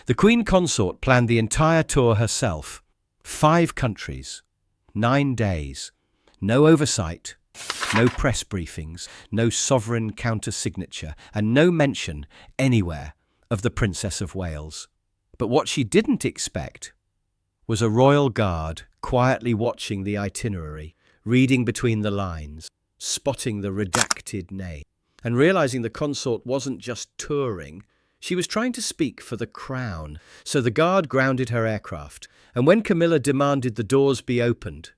The Queen Consort planned the entire tour herself. 5 countries, 9 days, no oversight, no press briefings, no sovereign counter-signature, and no mention anywhere of the Princess of Wales. But what she didn't expect was a royal guard quietly watching the itinerary, reading between the lines, spotting the redacted name, and realizing the consort wasn't just touring. She was trying to speak for the crown, so the guard grounded her aircraft, and when Camilla demanded the doors be opened,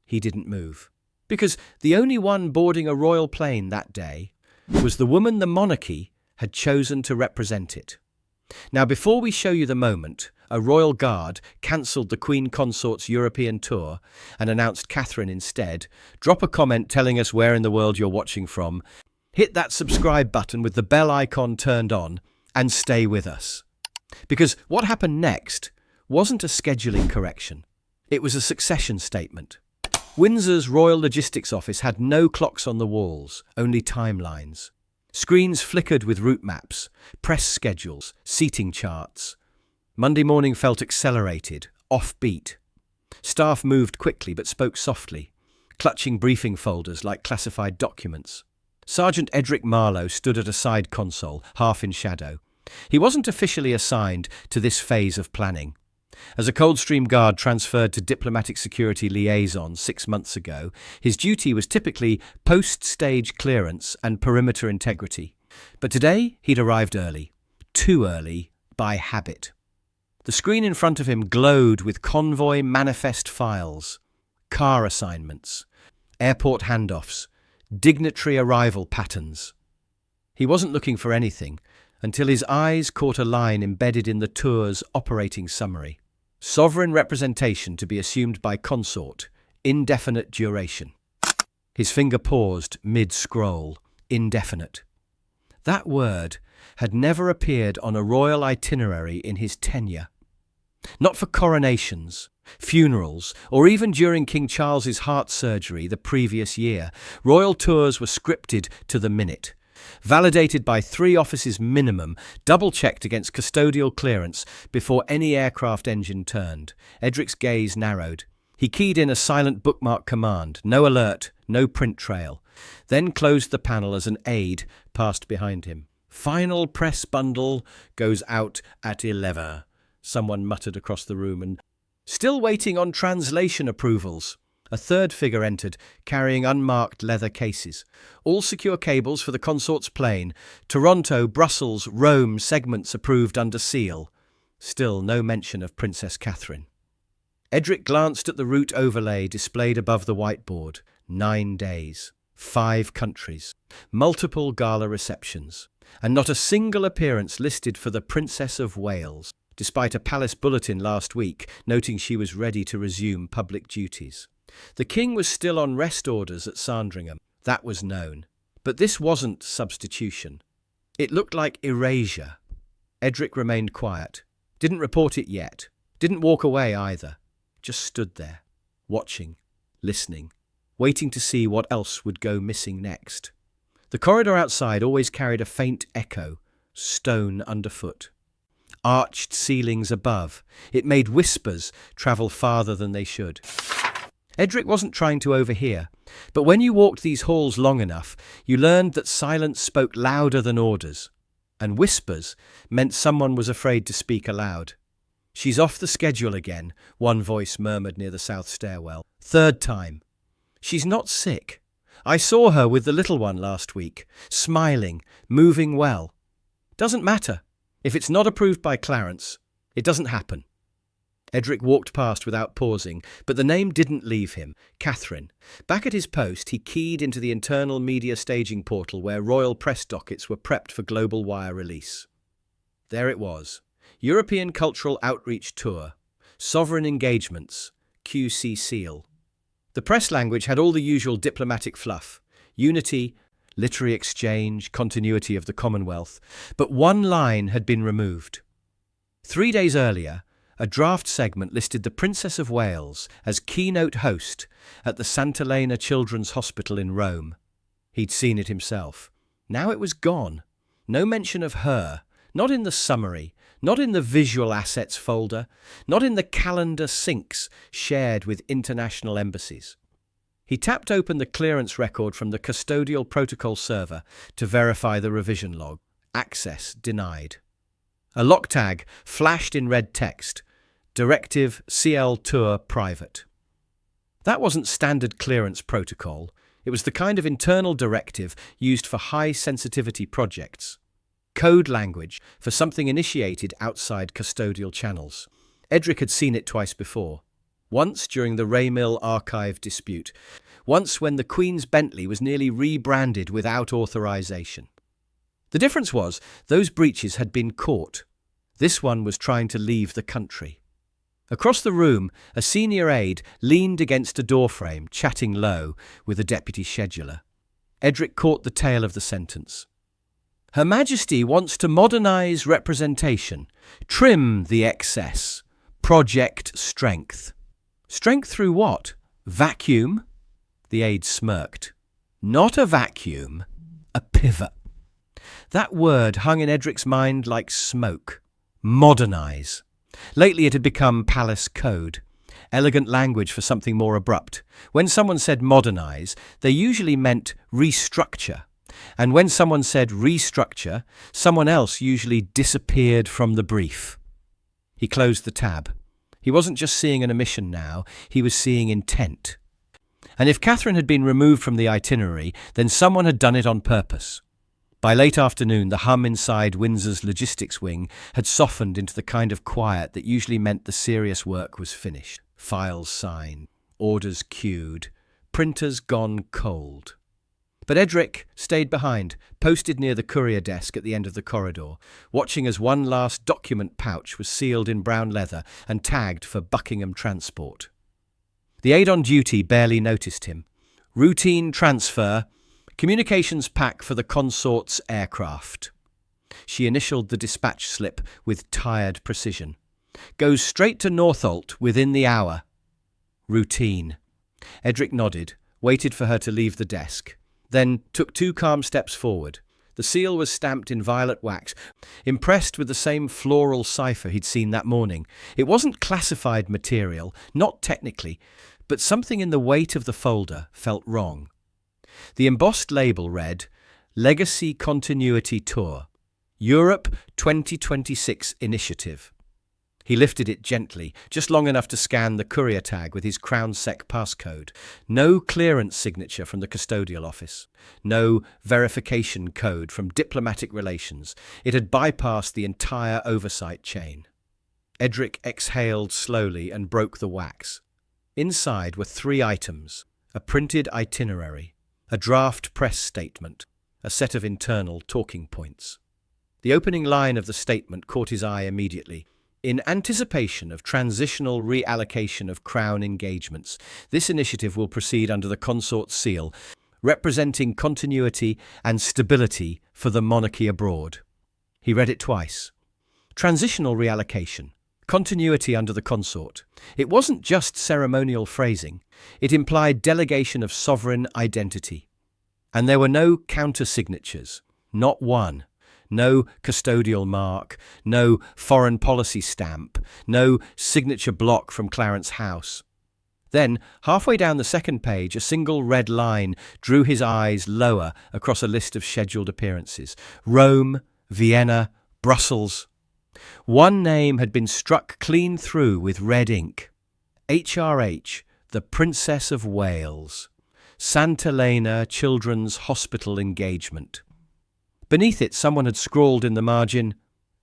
he didn't move. Because the only one boarding a royal plane that day was the woman the monarchy had chosen to represent it. Now, before we show you the moment, a royal guard cancelled the Queen Consort's European tour and announced Catherine instead. Drop a comment telling us where in the world you're watching from. Hit that subscribe button with the bell icon turned on, and stay with us. Because what happened next wasn't a scheduling correction. It was a succession statement. Windsor's Royal Logistics Office had no clocks on the walls, only timelines. Screens flickered with route maps, press schedules, seating charts. Monday morning felt accelerated, offbeat. Staff moved quickly but spoke softly, clutching briefing folders like classified documents. Sergeant Edric Marlow stood at a side console, half in shadow. He wasn't officially assigned to this phase of planning. As a Coldstream Guard transferred to Diplomatic Security Liaison 6 months ago, his duty was typically post-stage clearance and perimeter integrity. But today, he'd arrived early. Too early, by habit. The screen in front of him glowed with convoy manifest files, car assignments, airport handoffs, dignitary arrival patterns. He wasn't looking for anything until his eyes caught a line embedded in the tour's operating summary. Sovereign representation to be assumed by consort, indefinite duration. His finger paused mid-scroll, indefinite. That word had never appeared on a royal itinerary in his tenure. Not for coronations, funerals, or even during King Charles's heart surgery the previous year. Royal tours were scripted to the minute. Validated by 3 offices minimum, double-checked against custodial clearance before any aircraft engine turned. Edric's gaze narrowed. He keyed in a silent bookmark command, no alert, no print trail, then closed the panel as an aide passed behind him. Final press bundle goes out at 11, someone muttered across the room, and still waiting on translation approvals. A third figure entered, carrying unmarked leather cases. All secure cables for the consort's plane. Toronto, Brussels, Rome segments approved under seal. Still no mention of Princess Catherine. Edric glanced at the route overlay displayed above the whiteboard. 9 days, 5 countries, multiple gala receptions, and not a single appearance listed for the Princess of Wales, despite a palace bulletin last week noting she was ready to resume public duties. The king was still on rest orders at Sandringham, that was known. But this wasn't substitution. It looked like erasure. Edric remained quiet, didn't report it yet, didn't walk away either, just stood there, watching, listening, waiting to see what else would go missing next. The corridor outside always carried a faint echo, stone underfoot. Arched ceilings above, it made whispers travel farther than they should. Edric wasn't trying to overhear, but when you walked these halls long enough, you learned that silence spoke louder than orders, and whispers meant someone was afraid to speak aloud. "She's off the schedule again," one voice murmured near the south stairwell. "3rd time. She's not sick. I saw her with the little one last week, smiling, moving well. Doesn't matter. If it's not approved by Clarence, it doesn't happen." Edric walked past without pausing, but the name didn't leave him. Catherine. Back at his post, he keyed into the internal media staging portal where royal press dockets were prepped for global wire release. There it was. European Cultural Outreach Tour. Sovereign Engagements. QC Seal. The press language had all the usual diplomatic fluff. Unity, literary exchange, continuity of the Commonwealth. But one line had been removed. 3 days earlier, a draft segment listed the Princess of Wales as keynote host at the Sant'Elena Children's Hospital in Rome. He'd seen it himself. Now it was gone. No mention of her, not in the summary, not in the visual assets folder, not in the calendar syncs shared with international embassies. He tapped open the clearance record from the Custodial Protocol server to verify the revision log. Access denied. A lock tag flashed in red text. Directive CL Tour Private. That wasn't standard clearance protocol. It was the kind of internal directive used for high-sensitivity projects. Code language for something initiated outside custodial channels. Edric had seen it twice before. Once during the Raymill archive dispute. Once when the Queen's Bentley was nearly rebranded without authorization. The difference was, those breaches had been caught. This one was trying to leave the country. Across the room, a senior aide leaned against a doorframe, chatting low with a deputy scheduler. Edric caught the tail of the sentence. Her Majesty wants to modernize representation, trim the excess, project strength. Strength through what? Vacuum? The aide smirked. Not a vacuum, a pivot. That word hung in Edric's mind like smoke. Modernize. Lately it had become palace code, elegant language for something more abrupt. When someone said modernize, they usually meant restructure. And when someone said restructure, someone else usually disappeared from the brief. He closed the tab. He wasn't just seeing an omission now, he was seeing intent. And if Catherine had been removed from the itinerary, then someone had done it on purpose. By late afternoon, the hum inside Windsor's logistics wing had softened into the kind of quiet that usually meant the serious work was finished. Files signed, orders queued, printers gone cold. But Edric stayed behind, posted near the courier desk at the end of the corridor, watching as one last document pouch was sealed in brown leather and tagged for Buckingham transport. The aide on duty barely noticed him. Routine transfer. Communications pack for the Consort's aircraft. She initialed the dispatch slip with tired precision. Goes straight to Northolt within the hour. Routine. Edric nodded, waited for her to leave the desk, then took 2 calm steps forward. The seal was stamped in violet wax, impressed with the same floral cipher he'd seen that morning. It wasn't classified material, not technically, but something in the weight of the folder felt wrong. The embossed label read, Legacy Continuity Tour, Europe 2026 Initiative. He lifted it gently, just long enough to scan the courier tag with his Crown Sec passcode. No clearance signature from the custodial office. No verification code from diplomatic relations. It had bypassed the entire oversight chain. Edric exhaled slowly and broke the wax. Inside were 3 items, a printed itinerary, a draft press statement, a set of internal talking points. The opening line of the statement caught his eye immediately. In anticipation of transitional reallocation of Crown engagements, this initiative will proceed under the Consort seal, representing continuity and stability for the monarchy abroad. He read it twice. Transitional reallocation. Continuity under the Consort. It wasn't just ceremonial phrasing. It implied delegation of sovereign identity. And there were no counter-signatures. Not one. No custodial mark. No foreign policy stamp. No signature block from Clarence House. Then, halfway down the second page, a single red line drew his eyes lower across a list of scheduled appearances. Rome, Vienna, Brussels. One name had been struck clean through with red ink. HRH, the Princess of Wales. Santa Elena Children's Hospital engagement. Beneath it, someone had scrawled in the margin,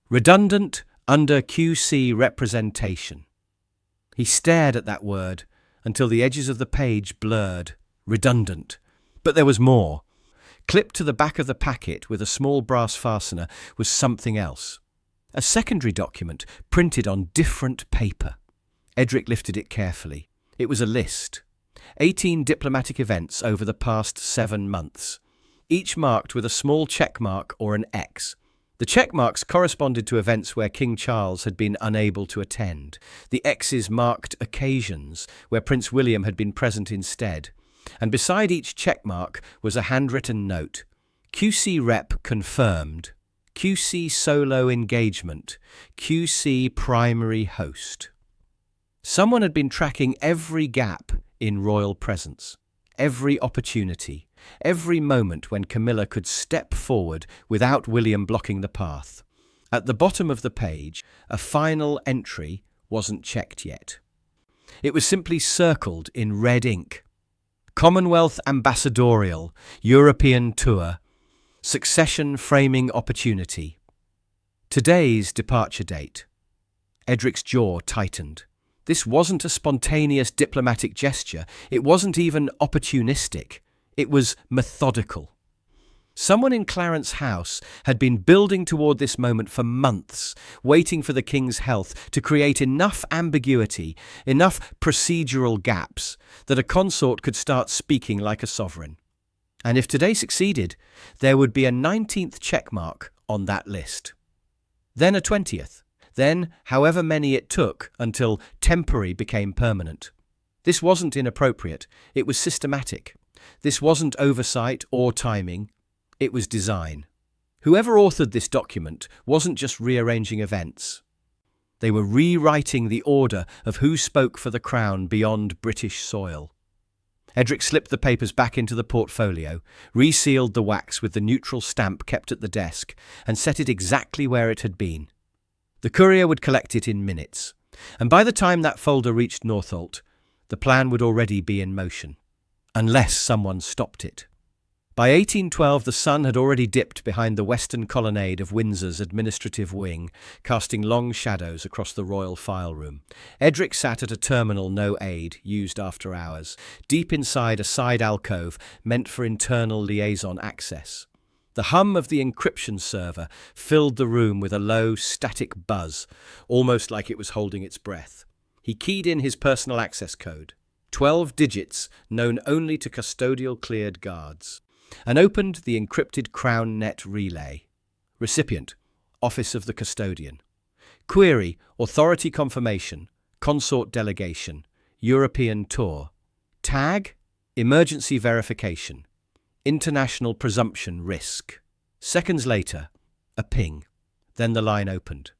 redundant under QC representation. He stared at that word until the edges of the page blurred. Redundant. But there was more. Clipped to the back of the packet with a small brass fastener was something else. A secondary document printed on different paper. Edric lifted it carefully. It was a list. 18 diplomatic events over the past 7 months, each marked with a small check mark or an X. The check marks corresponded to events where King Charles had been unable to attend. The X's marked occasions where Prince William had been present instead. And beside each check mark was a handwritten note. QC Rep confirmed. QC solo engagement, QC primary host. Someone had been tracking every gap in royal presence, every opportunity, every moment when Camilla could step forward without William blocking the path. At the bottom of the page, a final entry wasn't checked yet. It was simply circled in red ink. Commonwealth Ambassadorial, European Tour, Succession Framing Opportunity. Today's departure date. Edric's jaw tightened. This wasn't a spontaneous diplomatic gesture. It wasn't even opportunistic. It was methodical. Someone in Clarence House had been building toward this moment for months, waiting for the king's health to create enough ambiguity, enough procedural gaps, that a consort could start speaking like a sovereign. And if today succeeded, there would be a 19th checkmark on that list. Then a 20th. Then however many it took until temporary became permanent. This wasn't inappropriate. It was systematic. This wasn't oversight or timing. It was design. Whoever authored this document wasn't just rearranging events. They were rewriting the order of who spoke for the crown beyond British soil. Edric slipped the papers back into the portfolio, resealed the wax with the neutral stamp kept at the desk, and set it exactly where it had been. The courier would collect it in minutes, and by the time that folder reached Northolt, the plan would already be in motion, unless someone stopped it. By 1812, the sun had already dipped behind the western colonnade of Windsor's administrative wing, casting long shadows across the royal file room. Edric sat at a terminal no aid, used after hours, deep inside a side alcove meant for internal liaison access. The hum of the encryption server filled the room with a low, static buzz, almost like it was holding its breath. He keyed in his personal access code, 12 digits known only to custodial-cleared guards, and opened the encrypted CrownNet relay. Recipient, Office of the Custodian. Query, Authority Confirmation, Consort Delegation, European Tour. Tag, Emergency Verification. International Presumption Risk. Seconds later, a ping. Then the line opened.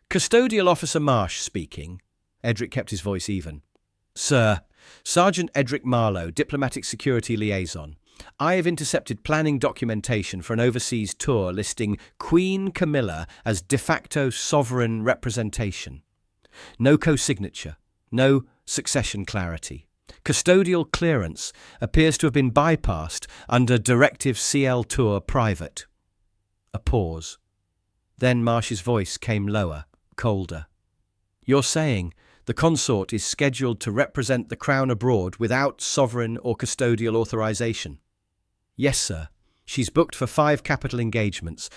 Custodial Officer Marsh speaking. Edric kept his voice even. Sir, Sergeant Edric Marlow, Diplomatic Security Liaison. I have intercepted planning documentation for an overseas tour listing Queen Camilla as de facto sovereign representation. No co-signature, no succession clarity. Custodial clearance appears to have been bypassed under Directive CL Tour Private. A pause. Then Marsh's voice came lower, colder. You're saying the consort is scheduled to represent the Crown abroad without sovereign or custodial authorization? Yes, sir. She's booked for 5 capital engagements,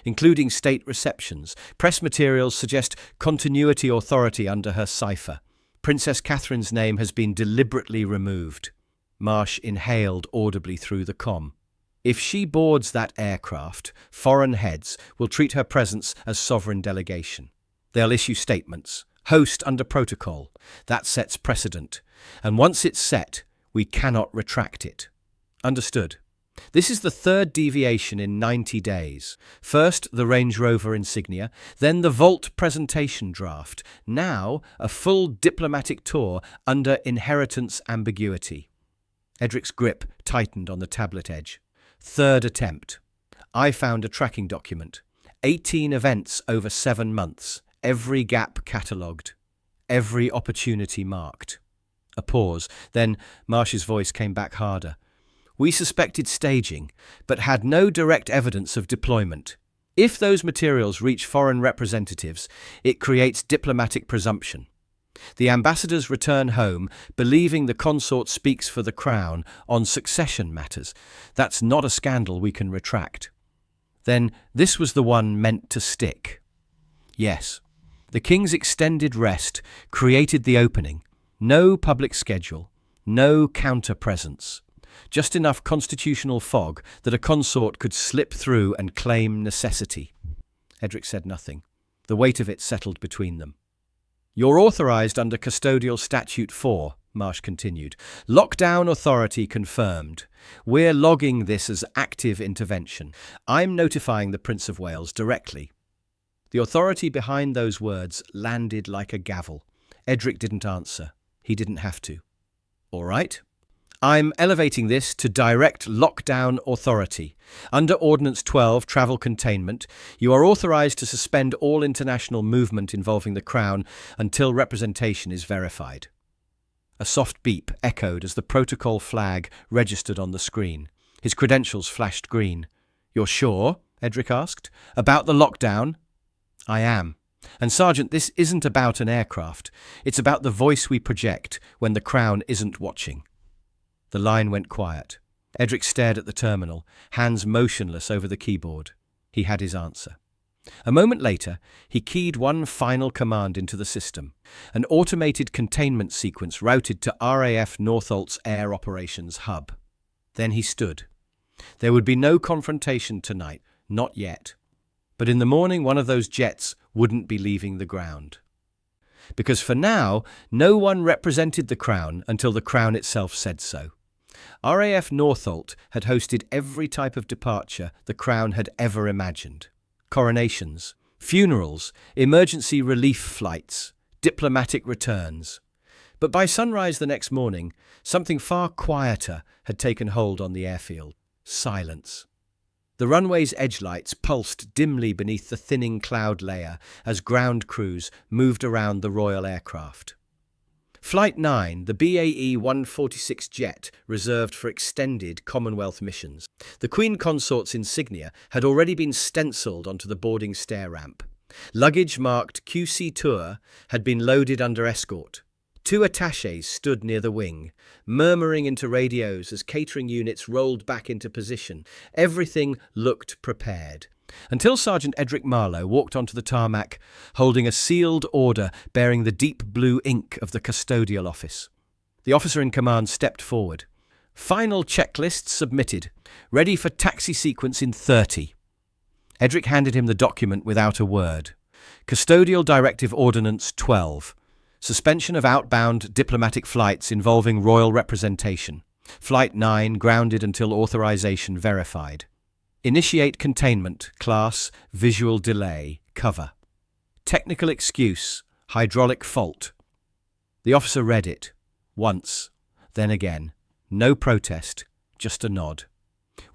including state receptions. Press materials suggest continuity authority under her cipher. Princess Catherine's name has been deliberately removed. Marsh inhaled audibly through the comm. If she boards that aircraft, foreign heads will treat her presence as sovereign delegation. They'll issue statements. Host under protocol. That sets precedent. And once it's set, we cannot retract it. Understood. This is the 3rd deviation in 90 days. First, the Range Rover insignia, then the Volt presentation draft, now a full diplomatic tour under inheritance ambiguity. Edric's grip tightened on the tablet edge. 3rd attempt. I found a tracking document. 18 events over 7 months, every gap catalogued, every opportunity marked. A pause, then Marsh's voice came back harder. We suspected staging, but had no direct evidence of deployment. If those materials reach foreign representatives, it creates diplomatic presumption. The ambassadors return home, believing the consort speaks for the crown on succession matters. That's not a scandal we can retract. Then this was the one meant to stick. Yes, the king's extended rest created the opening. No public schedule, no counter-presence. Just enough constitutional fog that a consort could slip through and claim necessity. Edric said nothing. The weight of it settled between them. You're authorized under Custodial Statute 4, Marsh continued. Lockdown authority confirmed. We're logging this as active intervention. I'm notifying the Prince of Wales directly. The authority behind those words landed like a gavel. Edric didn't answer. He didn't have to. All right. I'm elevating this to direct lockdown authority. Under Ordinance 12, travel containment, you are authorised to suspend all international movement involving the Crown until representation is verified. A soft beep echoed as the protocol flag registered on the screen. His credentials flashed green. You're sure? Edric asked. About the lockdown? I am. And Sergeant, this isn't about an aircraft. It's about the voice we project when the Crown isn't watching. The line went quiet. Edric stared at the terminal, hands motionless over the keyboard. He had his answer. A moment later, he keyed one final command into the system. An automated containment sequence routed to RAF Northolt's Air Operations Hub. Then he stood. There would be no confrontation tonight, not yet. But in the morning, one of those jets wouldn't be leaving the ground. Because for now, no one represented the Crown until the Crown itself said so. RAF Northolt had hosted every type of departure the Crown had ever imagined. Coronations, funerals, emergency relief flights, diplomatic returns. But by sunrise the next morning, something far quieter had taken hold on the airfield. Silence. The runway's edge lights pulsed dimly beneath the thinning cloud layer as ground crews moved around the Royal aircraft. Flight 9, the BAE 146 jet reserved for extended Commonwealth missions. The Queen Consort's insignia had already been stencilled onto the boarding stair ramp. Luggage marked QC Tour had been loaded under escort. 2 attachés stood near the wing, murmuring into radios as catering units rolled back into position. Everything looked prepared. Until Sergeant Edric Marlow walked onto the tarmac, holding a sealed order bearing the deep blue ink of the Custodial Office. The officer in command stepped forward. Final checklist submitted. Ready for taxi sequence in 30. Edric handed him the document without a word. Custodial Directive Ordinance 12. Suspension of outbound diplomatic flights involving royal representation. Flight 9 grounded until authorization verified. Initiate containment, class, visual delay, cover. Technical excuse, hydraulic fault. The officer read it. Once, then again. No protest, just a nod.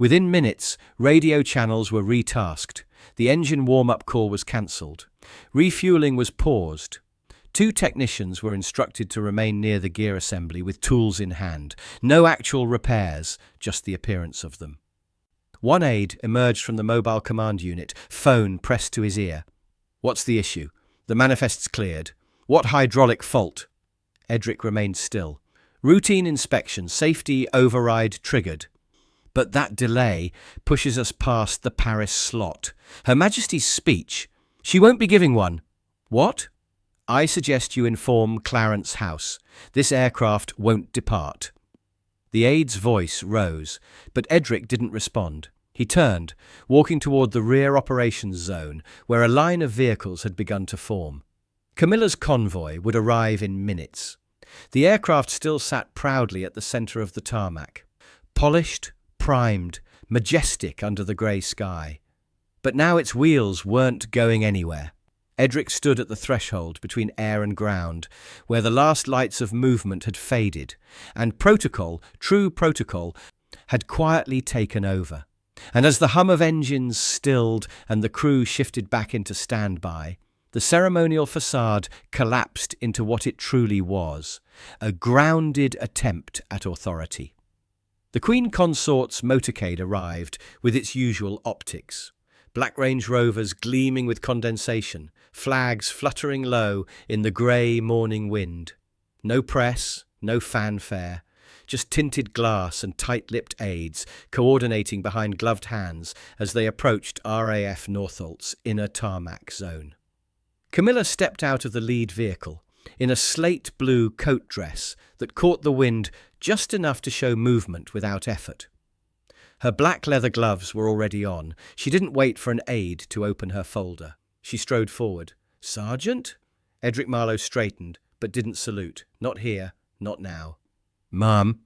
Within minutes, radio channels were retasked. The engine warm-up call was cancelled. Refueling was paused. 2 technicians were instructed to remain near the gear assembly with tools in hand. No actual repairs, just the appearance of them. One aide emerged from the mobile command unit, phone pressed to his ear. What's the issue? The manifest's cleared. What hydraulic fault? Edric remained still. Routine inspection, safety override triggered. But that delay pushes us past the Paris slot. Her Majesty's speech. She won't be giving one. What? I suggest you inform Clarence House. This aircraft won't depart. The aide's voice rose, but Edric didn't respond. He turned, walking toward the rear operations zone, where a line of vehicles had begun to form. Camilla's convoy would arrive in minutes. The aircraft still sat proudly at the centre of the tarmac. Polished, primed, majestic under the grey sky. But now its wheels weren't going anywhere. Edric stood at the threshold between air and ground, where the last lights of movement had faded, and protocol, true protocol, had quietly taken over. And as the hum of engines stilled and the crew shifted back into standby, the ceremonial facade collapsed into what it truly was, a grounded attempt at authority. The Queen Consort's motorcade arrived with its usual optics. Black Range Rovers gleaming with condensation, flags fluttering low in the grey morning wind. No press, no fanfare, just tinted glass and tight-lipped aides coordinating behind gloved hands as they approached RAF Northolt's inner tarmac zone. Camilla stepped out of the lead vehicle in a slate-blue coat dress that caught the wind just enough to show movement without effort. Her black leather gloves were already on. She didn't wait for an aide to open her folder. She strode forward. Sergeant? Edric Marlow straightened, but didn't salute. Not here. Not now. Ma'am,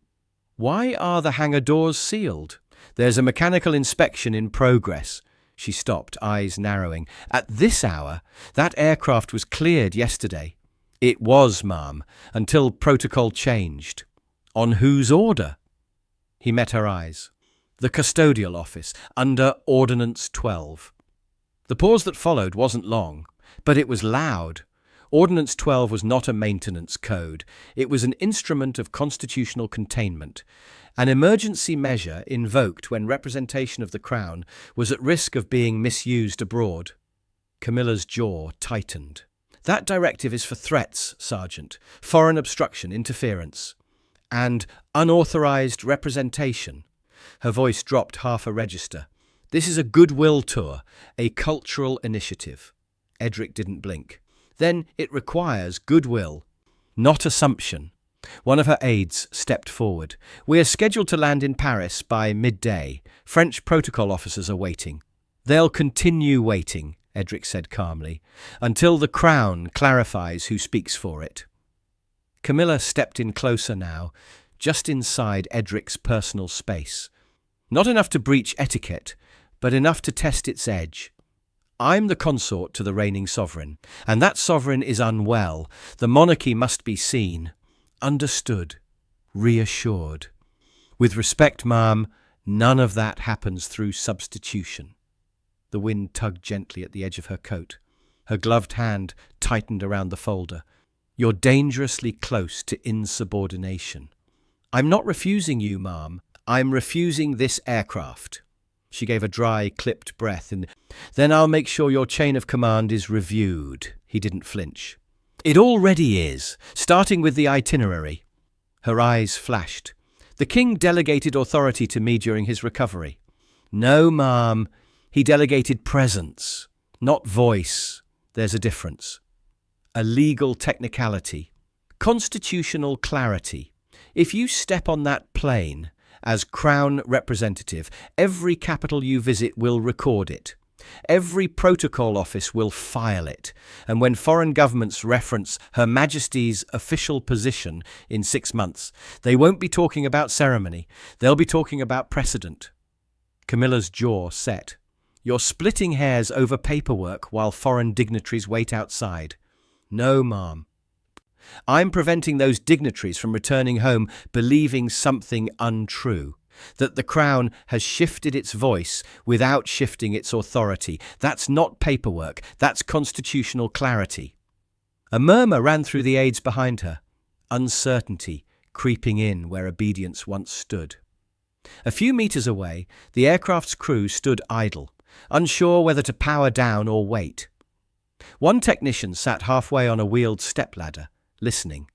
why are the hangar doors sealed? There's a mechanical inspection in progress. She stopped, eyes narrowing. At this hour, that aircraft was cleared yesterday. It was, ma'am, until protocol changed. On whose order? He met her eyes. The Custodial Office, under Ordinance 12. The pause that followed wasn't long, but it was loud. Ordinance 12 was not a maintenance code. It was an instrument of constitutional containment, an emergency measure invoked when representation of the Crown was at risk of being misused abroad. Camilla's jaw tightened. That directive is for threats, Sergeant, foreign obstruction, interference, and unauthorized representation. Her voice dropped half a register. This is a goodwill tour, a cultural initiative. Edric didn't blink. Then it requires goodwill, not assumption. One of her aides stepped forward. We are scheduled to land in Paris by midday. French protocol officers are waiting. They'll continue waiting, Edric said calmly, until the Crown clarifies who speaks for it. Camilla stepped in closer now, just inside Edric's personal space. Not enough to breach etiquette, but enough to test its edge. I'm the consort to the reigning sovereign, and that sovereign is unwell. The monarchy must be seen, understood, reassured. With respect, ma'am, none of that happens through substitution. The wind tugged gently at the edge of her coat. Her gloved hand tightened around the folder. You're dangerously close to insubordination. I'm not refusing you, ma'am. I'm refusing this aircraft. She gave a dry, clipped breath, and then I'll make sure your chain of command is reviewed. He didn't flinch. It already is, starting with the itinerary. Her eyes flashed. The king delegated authority to me during his recovery. No, ma'am. He delegated presence, not voice. There's a difference. A legal technicality. Constitutional clarity. If you step on that plane as Crown representative, every capital you visit will record it. Every protocol office will file it. And when foreign governments reference Her Majesty's official position in 6 months, they won't be talking about ceremony. They'll be talking about precedent. Camilla's jaw set. You're splitting hairs over paperwork while foreign dignitaries wait outside. No, ma'am. I'm preventing those dignitaries from returning home believing something untrue, that the Crown has shifted its voice without shifting its authority. That's not paperwork, that's constitutional clarity. A murmur ran through the aides behind her, uncertainty creeping in where obedience once stood. A few meters away, the aircraft's crew stood idle, unsure whether to power down or wait. One technician sat halfway on a wheeled stepladder, listening.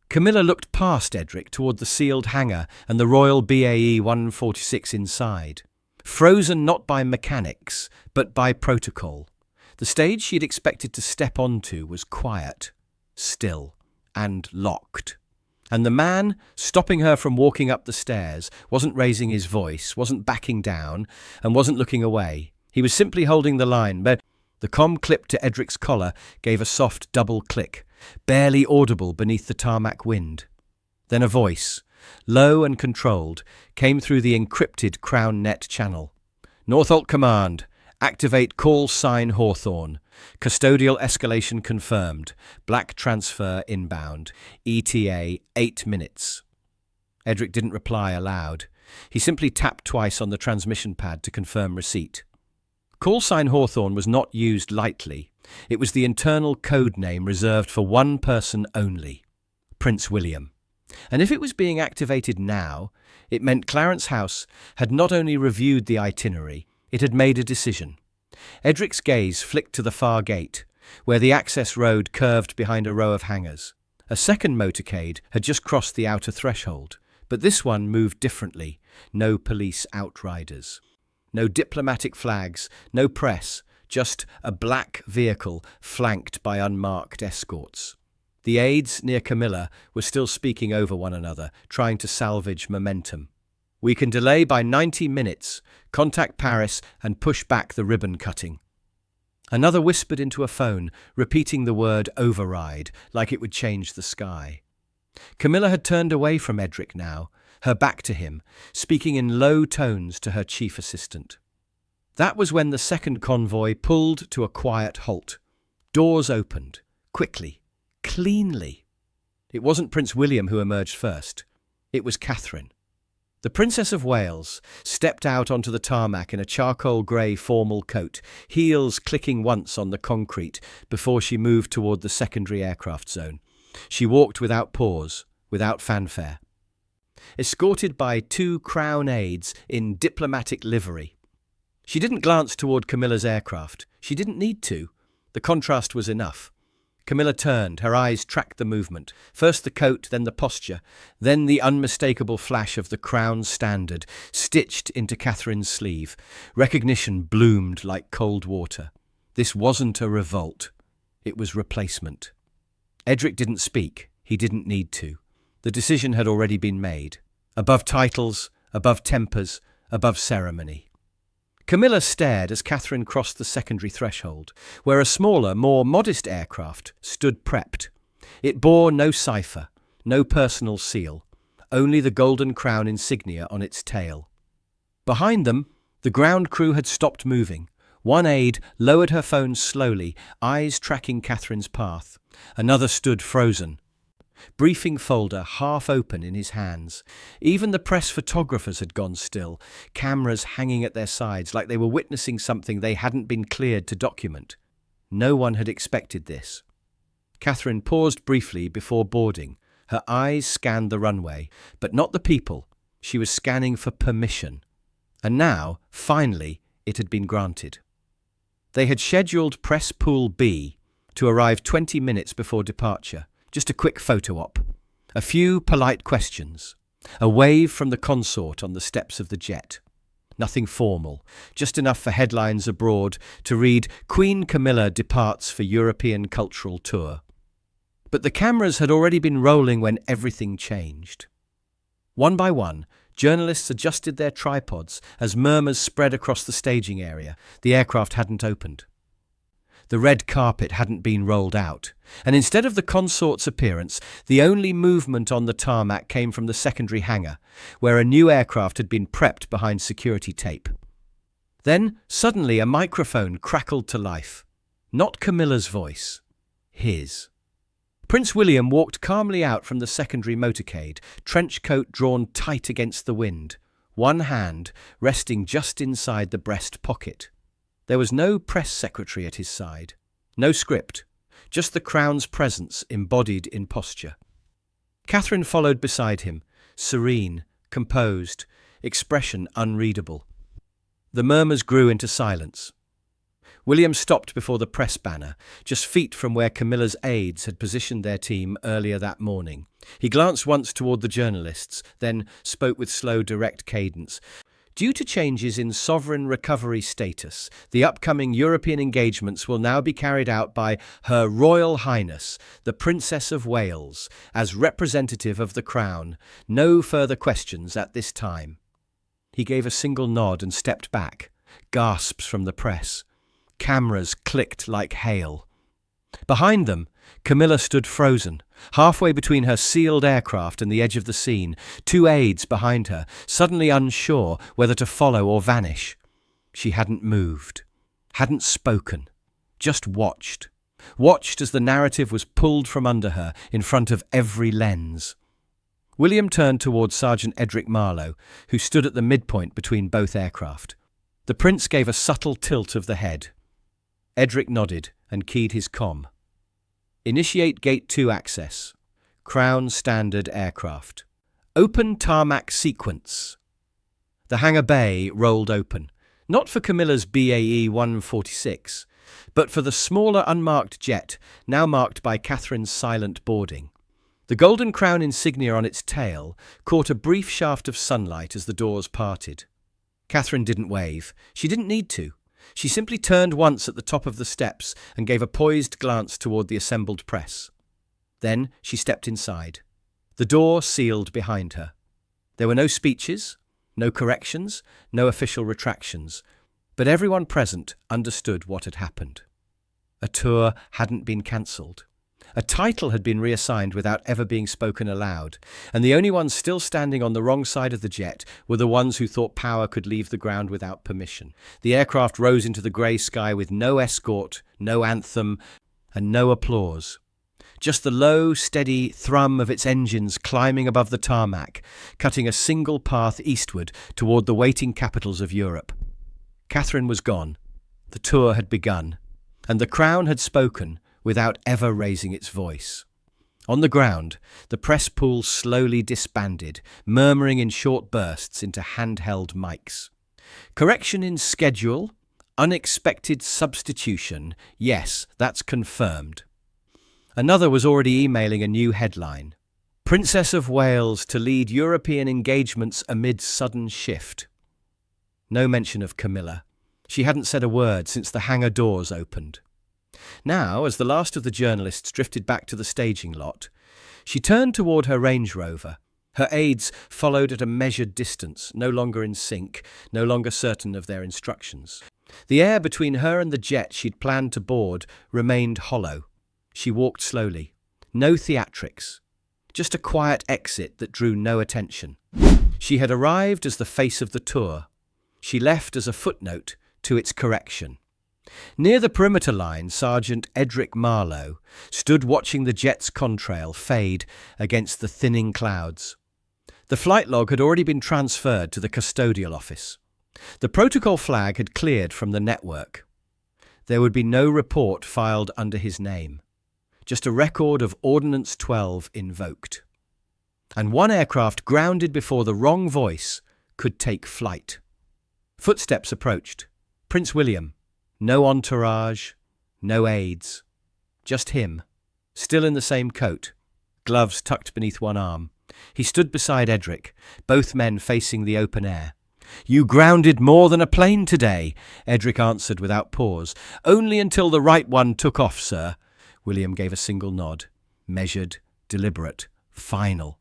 Camilla looked past Edric toward the sealed hangar and the Royal BAE 146 inside. Frozen not by mechanics, but by protocol. The stage she'd expected to step onto was quiet, still, and locked. And the man, stopping her from walking up the stairs, wasn't raising his voice, wasn't backing down, and wasn't looking away. He was simply holding the line, but the comm clip to Edric's collar gave a soft double click, barely audible beneath the tarmac wind. Then a voice, low and controlled, came through the encrypted Crown Net channel. Northolt Command, activate call sign Hawthorne. Custodial escalation confirmed. Black transfer inbound. ETA 8 minutes. Edric didn't reply aloud. He simply tapped twice on the transmission pad to confirm receipt. Call sign Hawthorne was not used lightly. It was the internal code name reserved for one person only, Prince William. And if it was being activated now, it meant Clarence House had not only reviewed the itinerary, it had made a decision. Edric's gaze flicked to the far gate, where the access road curved behind a row of hangars. A second motorcade had just crossed the outer threshold, but this one moved differently. No police outriders. No diplomatic flags, no press, just a black vehicle flanked by unmarked escorts. The aides near Camilla were still speaking over one another, trying to salvage momentum. We can delay by 90 minutes, contact Paris and push back the ribbon cutting. Another whispered into a phone, repeating the word override, like it would change the sky. Camilla had turned away from Edric now, her back to him, speaking in low tones to her chief assistant. That was when the second convoy pulled to a quiet halt. Doors opened, quickly, cleanly. It wasn't Prince William who emerged first. It was Catherine. The Princess of Wales stepped out onto the tarmac in a charcoal grey formal coat, heels clicking once on the concrete before she moved toward the secondary aircraft zone. She walked without pause, without fanfare. Escorted by 2 Crown aides in diplomatic livery. She didn't glance toward Camilla's aircraft. She didn't need to. The contrast was enough. Camilla turned, her eyes tracked the movement. First the coat, then the posture, then the unmistakable flash of the Crown standard, stitched into Catherine's sleeve. Recognition bloomed like cold water. This wasn't a revolt. It was replacement. Edric didn't speak. He didn't need to. The decision had already been made. Above titles, above tempers, above ceremony. Camilla stared as Catherine crossed the secondary threshold, where a smaller, more modest aircraft stood prepped. It bore no cipher, no personal seal, only the Golden Crown insignia on its tail. Behind them, the ground crew had stopped moving. One aide lowered her phone slowly, eyes tracking Catherine's path. Another stood frozen, briefing folder half open in his hands. Even the press photographers had gone still, cameras hanging at their sides like they were witnessing something they hadn't been cleared to document. No one had expected this. Catherine paused briefly before boarding. Her eyes scanned the runway, but not the people. She was scanning for permission. And now, finally, it had been granted. They had scheduled Press Pool B to arrive 20 minutes before departure. Just a quick photo op. A few polite questions. A wave from the Consort on the steps of the jet. Nothing formal, just enough for headlines abroad to read Queen Camilla departs for European cultural tour. But the cameras had already been rolling when everything changed. One by one, journalists adjusted their tripods as murmurs spread across the staging area. The aircraft hadn't opened. The red carpet hadn't been rolled out, and instead of the Consort's appearance, the only movement on the tarmac came from the secondary hangar, where a new aircraft had been prepped behind security tape. Then, suddenly, a microphone crackled to life. Not Camilla's voice. His. Prince William walked calmly out from the secondary motorcade, trench coat drawn tight against the wind, one hand resting just inside the breast pocket. There was no press secretary at his side, no script, just the Crown's presence embodied in posture. Catherine followed beside him, serene, composed, expression unreadable. The murmurs grew into silence. William stopped before the press banner, just feet from where Camilla's aides had positioned their team earlier that morning. He glanced once toward the journalists, then spoke with slow, direct cadence. Due to changes in sovereign recovery status, the upcoming European engagements will now be carried out by Her Royal Highness, the Princess of Wales, as representative of the Crown. No further questions at this time. He gave a single nod and stepped back. Gasps from the press. Cameras clicked like hail. Behind them, Camilla stood frozen, halfway between her sealed aircraft and the edge of the scene, 2 aides behind her, suddenly unsure whether to follow or vanish. She hadn't moved, hadn't spoken, just watched. Watched as the narrative was pulled from under her in front of every lens. William turned towards Sergeant Edric Marlow, who stood at the midpoint between both aircraft. The prince gave a subtle tilt of the head. Edric nodded and keyed his comm. Initiate Gate 2 access. Crown Standard Aircraft. Open tarmac sequence. The hangar bay rolled open, not for Camilla's BAE 146, but for the smaller unmarked jet, now marked by Catherine's silent boarding. The Golden Crown insignia on its tail caught a brief shaft of sunlight as the doors parted. Catherine didn't wave. She didn't need to. She simply turned once at the top of the steps and gave a poised glance toward the assembled press. Then she stepped inside. The door sealed behind her. There were no speeches, no corrections, no official retractions, but everyone present understood what had happened. A tour hadn't been cancelled. A title had been reassigned without ever being spoken aloud, and the only ones still standing on the wrong side of the jet were the ones who thought power could leave the ground without permission. The aircraft rose into the grey sky with no escort, no anthem, and no applause. Just the low, steady thrum of its engines climbing above the tarmac, cutting a single path eastward toward the waiting capitals of Europe. Catherine was gone. The tour had begun, and the Crown had spoken without ever raising its voice. On the ground, the press pool slowly disbanded, murmuring in short bursts into handheld mics. Correction in schedule, unexpected substitution, yes, that's confirmed. Another was already emailing a new headline. Princess of Wales to lead European engagements amid sudden shift. No mention of Camilla. She hadn't said a word since the hangar doors opened. Now, as the last of the journalists drifted back to the staging lot, she turned toward her Range Rover. Her aides followed at a measured distance, no longer in sync, no longer certain of their instructions. The air between her and the jet she'd planned to board remained hollow. She walked slowly. No theatrics. Just a quiet exit that drew no attention. She had arrived as the face of the tour. She left as a footnote to its correction. Near the perimeter line, Sergeant Edric Marlow stood watching the jet's contrail fade against the thinning clouds. The flight log had already been transferred to the custodial office. The protocol flag had cleared from the network. There would be no report filed under his name. Just a record of Ordinance 12 invoked. And one aircraft grounded before the wrong voice could take flight. Footsteps approached. Prince William. No entourage, no aides. Just him, still in the same coat, gloves tucked beneath one arm. He stood beside Edric, both men facing the open air. "You grounded more than a plane today," Edric answered without pause. "Only until the right one took off, sir." William gave a single nod, measured, deliberate, final.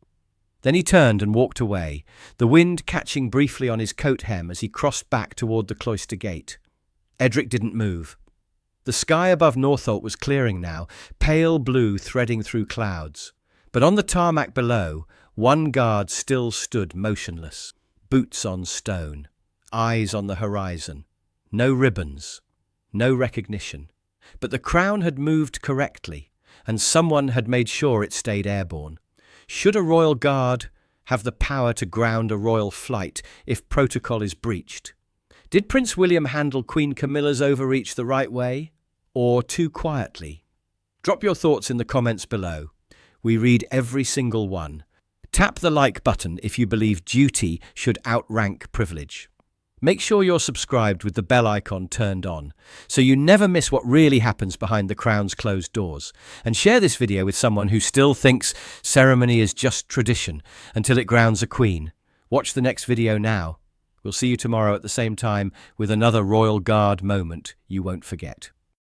Then he turned and walked away, the wind catching briefly on his coat hem as he crossed back toward the cloister gate. Edric didn't move. The sky above Northolt was clearing now, pale blue threading through clouds. But on the tarmac below, one guard still stood motionless, boots on stone, eyes on the horizon. No ribbons, no recognition. But the Crown had moved correctly, and someone had made sure it stayed airborne. Should a royal guard have the power to ground a royal flight if protocol is breached? Did Prince William handle Queen Camilla's overreach the right way, or too quietly? Drop your thoughts in the comments below. We read every single one. Tap the like button if you believe duty should outrank privilege. Make sure you're subscribed with the bell icon turned on, so you never miss what really happens behind the Crown's closed doors. And share this video with someone who still thinks ceremony is just tradition until it grounds a queen. Watch the next video now. We'll see you tomorrow at the same time with another Royal Guard moment you won't forget.